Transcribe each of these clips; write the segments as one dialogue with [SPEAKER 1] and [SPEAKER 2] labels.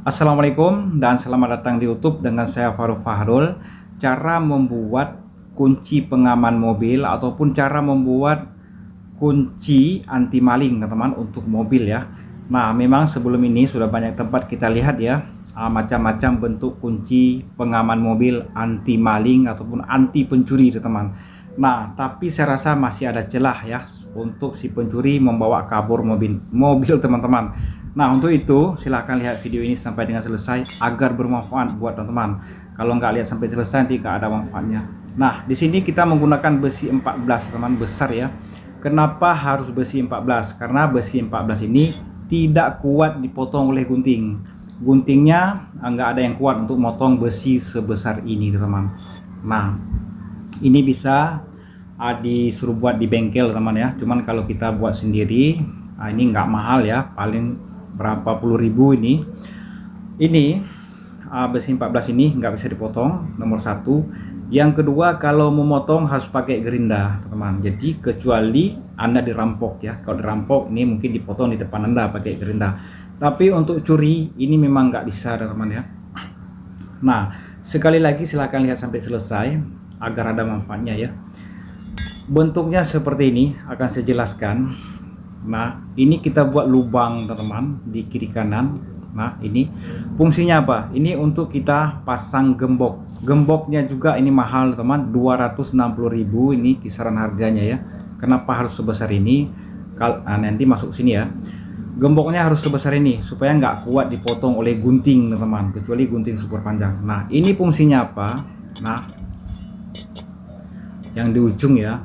[SPEAKER 1] Assalamualaikum dan selamat datang di YouTube dengan saya Farouk Fahrul. Cara membuat kunci pengaman mobil ataupun cara membuat kunci anti maling teman-teman untuk mobil ya. Nah, memang sebelum ini sudah banyak tempat kita lihat ya, macam-macam bentuk kunci pengaman mobil anti maling ataupun anti pencuri teman-teman. Nah, tapi saya rasa masih ada celah ya untuk si pencuri membawa kabur mobil teman-teman. Nah, untuk itu silahkan lihat video ini sampai dengan selesai agar bermanfaat buat teman-teman. Kalau nggak lihat sampai selesai nanti nggak ada manfaatnya. Nah, di sini kita menggunakan besi 14 teman, besar ya. Kenapa harus besi 14? Karena besi 14 ini tidak kuat dipotong oleh gunting. Guntingnya nggak ada yang kuat untuk motong besi sebesar ini teman. Nah, ini bisa disuruh buat di bengkel teman ya. Cuman kalau kita buat sendiri, ini nggak mahal ya, paling berapa puluh ribu ini besi 14 ini nggak bisa dipotong, nomor satu. Yang kedua, kalau memotong harus pakai gerinda teman, jadi kecuali Anda dirampok ya. Kalau dirampok ini mungkin dipotong di depan Anda pakai gerinda, tapi untuk curi ini memang nggak bisa teman ya. Nah, sekali lagi silahkan lihat sampai selesai agar ada manfaatnya ya. Bentuknya seperti ini akan saya jelaskan. Nah, ini kita buat lubang teman-teman di kiri kanan. Nah, ini fungsinya apa? Ini untuk kita pasang gembok. Gemboknya juga ini mahal teman, 260.000 ini kisaran harganya ya. Kenapa harus sebesar ini? Nanti masuk sini ya. Gemboknya harus sebesar ini supaya nggak kuat dipotong oleh gunting teman-teman, kecuali gunting super panjang. Nah, ini fungsinya apa? Nah, yang di ujung ya,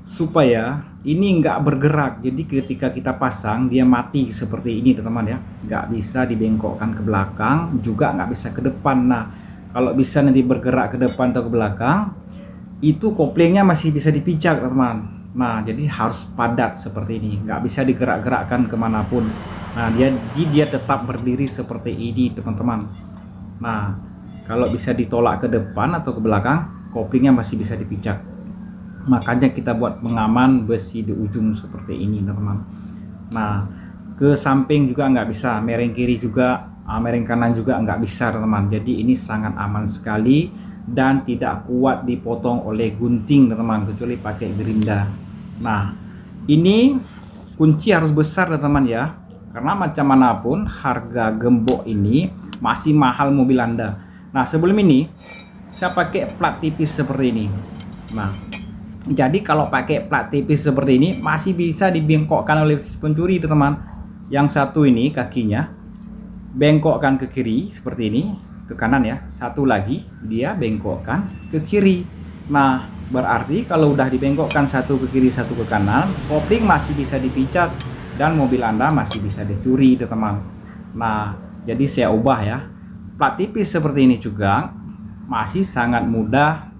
[SPEAKER 1] supaya ini nggak bergerak. Jadi ketika kita pasang dia mati seperti ini teman-teman ya, nggak bisa dibengkokkan ke belakang, juga nggak bisa ke depan. Nah, kalau bisa nanti bergerak ke depan atau ke belakang, itu koplingnya masih bisa dipijak teman-teman. Nah, jadi harus padat seperti ini, nggak bisa digerak-gerakkan kemanapun. Nah, dia tetap berdiri seperti ini teman-teman. Nah, kalau bisa ditolak ke depan atau ke belakang, koplingnya masih bisa dipijak. Makanya kita buat pengaman besi di ujung seperti ini teman-teman. Nah, ke samping juga nggak bisa, miring kiri juga, miring kanan juga nggak bisa teman-teman. Jadi ini sangat aman sekali dan tidak kuat dipotong oleh gunting teman-teman, kecuali pakai gerinda. Nah, ini kunci harus besar teman-teman ya, karena macam manapun harga gembok ini masih mahal mobil Anda. Nah, sebelum ini saya pakai plat tipis seperti ini. Nah, jadi kalau pakai plat tipis seperti ini masih bisa dibengkokkan oleh pencuri teman. Yang satu ini kakinya bengkokkan ke kiri seperti ini, ke kanan ya. Satu lagi dia bengkokkan ke kiri. Nah, berarti kalau udah dibengkokkan satu ke kiri satu ke kanan, kopling masih bisa dipijak dan mobil Anda masih bisa dicuri teman. Nah, jadi saya ubah ya. Plat tipis seperti ini juga masih sangat mudah.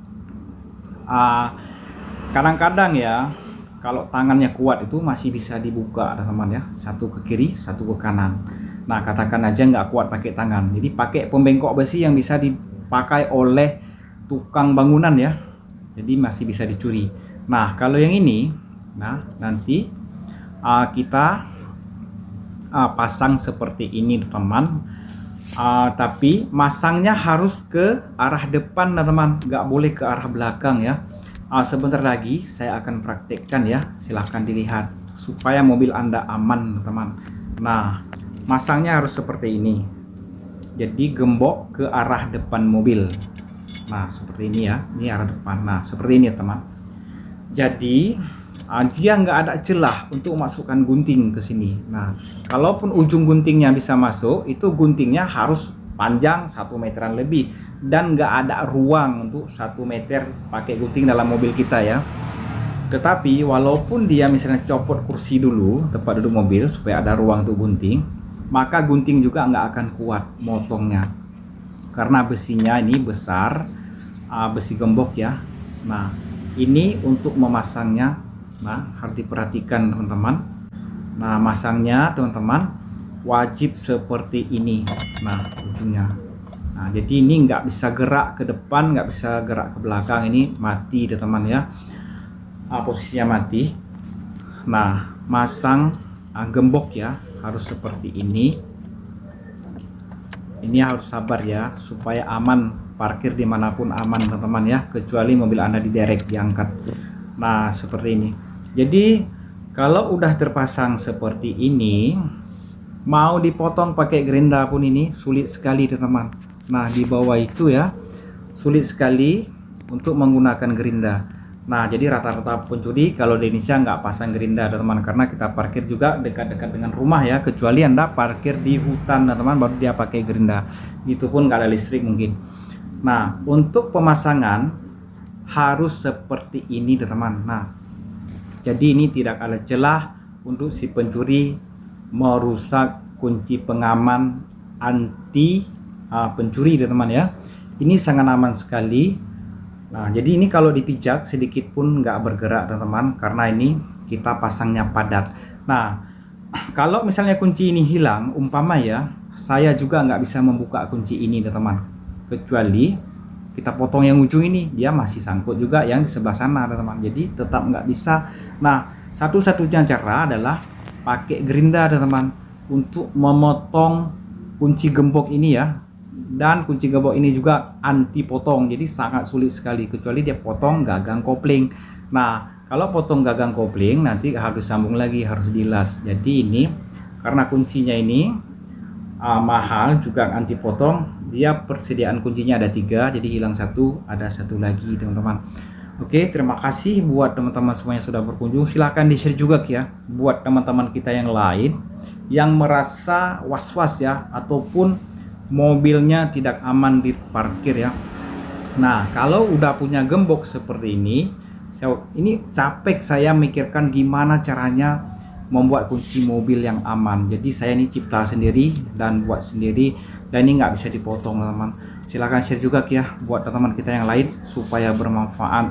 [SPEAKER 1] Kadang-kadang ya, kalau tangannya kuat itu masih bisa dibuka teman-teman ya, satu ke kiri satu ke kanan. Nah, katakan aja nggak kuat pakai tangan, jadi pakai pembengkok besi yang bisa dipakai oleh tukang bangunan ya, jadi masih bisa dicuri. Nah, kalau yang ini, nah nanti kita pasang seperti ini teman. Tapi masangnya harus ke arah depan teman-teman, nggak boleh ke arah belakang ya. Sebentar lagi saya akan praktekkan ya, silahkan dilihat supaya mobil Anda aman teman. Nah, masangnya harus seperti ini, jadi gembok ke arah depan mobil. Nah, seperti ini ya, ini arah depan. Nah, seperti ini teman. Jadi dia nggak ada celah untuk masukkan gunting ke sini. Nah, kalaupun ujung guntingnya bisa masuk, itu guntingnya harus panjang 1 meteran lebih, dan nggak ada ruang untuk 1 meter pakai gunting dalam mobil kita ya. Tetapi walaupun dia misalnya copot kursi dulu, tempat duduk mobil, supaya ada ruang untuk gunting, maka gunting juga nggak akan kuat motongnya karena besinya ini besar, besi gembok ya. Nah, ini untuk memasangnya, nah harus diperhatikan teman-teman. Nah, masangnya teman-teman wajib seperti ini. Nah, ujungnya. Nah, jadi ini nggak bisa gerak ke depan, nggak bisa gerak ke belakang, ini mati teman-teman ya. Posisinya mati. Nah, masang gembok ya harus seperti ini. Ini harus sabar ya, supaya aman, parkir dimanapun aman teman-teman ya, kecuali mobil Anda diderek, diangkat. Nah seperti ini. Jadi kalau udah terpasang seperti ini, mau dipotong pakai gerinda pun ini sulit sekali teman-teman. Nah di bawah itu ya, sulit sekali untuk menggunakan gerinda. Nah jadi rata-rata pencuri kalau di Indonesia nggak pasang gerinda teman-teman, karena kita parkir juga dekat-dekat dengan rumah ya, kecuali Anda parkir di hutan teman-teman baru dia pakai gerinda, itu pun nggak ada listrik mungkin. Nah untuk pemasangan harus seperti ini teman-teman. Nah jadi ini tidak ada celah untuk si pencuri merusak kunci pengaman anti pencuri teman-teman ya. Ini sangat aman sekali. Nah jadi ini kalau dipijak sedikit pun nggak bergerak teman-teman, karena ini kita pasangnya padat. Nah kalau misalnya kunci ini hilang, umpama ya, saya juga nggak bisa membuka kunci ini teman-teman, kecuali kita potong yang ujung ini, dia masih sangkut juga yang di sebelah sana teman-teman, jadi tetap nggak bisa. Nah satu-satunya cara adalah pakai gerinda teman-teman untuk memotong kunci gembok ini ya. Dan kunci gembok ini juga anti potong, jadi sangat sulit sekali kecuali dia potong gagang kopling. Nah kalau potong gagang kopling nanti harus sambung lagi, harus dilas. Jadi ini karena kuncinya ini mahal juga anti potong, dia persediaan kuncinya ada 3, jadi hilang 1, ada 1 lagi teman-teman. Oke, terima kasih buat teman-teman semuanya sudah berkunjung. Silahkan di share juga ya buat teman-teman kita yang lain yang merasa was-was ya, ataupun mobilnya tidak aman di parkir ya. Nah kalau udah punya gembok seperti ini capek saya mikirkan gimana caranya membuat kunci mobil yang aman. Jadi saya ini cipta sendiri dan buat sendiri, dan ini nggak bisa dipotong teman-teman. Silahkan share juga ya buat teman-teman kita yang lain supaya bermanfaat.